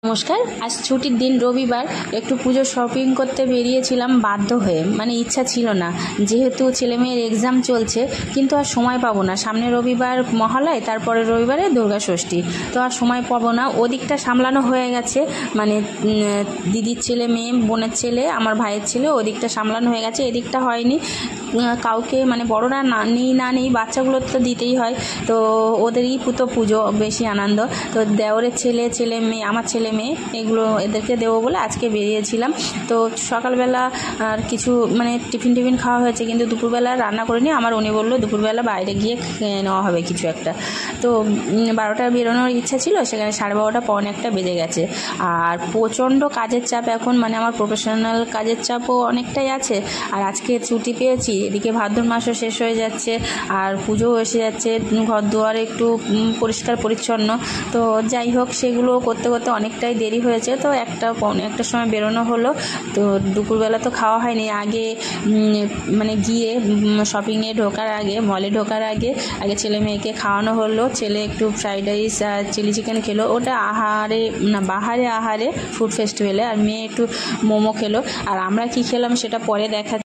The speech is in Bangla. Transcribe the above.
নমস্কার। আজ ছুটির দিন রবিবার, একটু পুজো শপিং করতে বেরিয়েছিলাম বাধ্য হয়ে, মানে ইচ্ছা ছিল না, যেহেতু ছেলেমেয়ের এক্সাম চলছে। কিন্তু আর সময় পাবো না, সামনে রবিবার মহালয়, তারপরে রবিবারে দুর্গা ষষ্ঠী, তো আর সময় পাবো না। ওদিকটা সামলানো হয়ে গেছে, মানে দিদির ছেলে, মেয়ে, বোনের ছেলে, আমার ভাইয়ের ছেলে, ওদিকটা সামলানো হয়ে গেছে, এদিকটা হয়নি। কাউকে মানে বড়রা না নেই বাচ্চাগুলো তো দিতেই হয়, তো ওদেরই তো পুজো বেশি আনন্দ। তো দেওরের ছেলে মেয়ে, আমার ছেলে মেয়ে, এগুলো এদেরকে দেবো বলে আজকে বেরিয়েছিলাম। তো সকালবেলা আর কিছু মানে টিফিন খাওয়া হয়েছে, কিন্তু দুপুরবেলা রান্না করিনি। আমার উনি বললো দুপুরবেলা বাইরে গিয়ে খেয়ে নেওয়া হবে কিছু একটা। তো 12টায় বেরোনোর ইচ্ছা ছিল, সেখানে 12:30 পৌনে 1টা বেজে গেছে। আর প্রচণ্ড কাজের চাপ এখন, মানে আমার প্রফেশনাল কাজের চাপও অনেকটাই আছে। আর আজকে ছুটি পেয়েছি, এদিকে ভাদ্র মাসও শেষ হয়ে যাচ্ছে, আর পুজোও এসে যাচ্ছে, ঘর দুয়ার একটু পরিষ্কার পরিচ্ছন্ন। তো যাই হোক, সেগুলো করতে করতে অনেকটাই দেরি হয়েছে। তো পৌনে 1টার সময় বেরোনো হলো। তো দুপুরবেলা তো খাওয়া হয়নি, আগে মানে গিয়ে শপিংয়ে ঢোকার আগে, মলে ঢোকার আগে ছেলে মেয়েকে খাওয়ানো হলো। ছেলে একটু ফ্রাইড রাইস আর চিলি চিকেন খেলো, ওটা বাহারে ফুড ফেস্টিভ্যালে। আর মেয়ে একটু মোমো খেলো। আর আমরা কি খেলাম সেটা পরে দেখা।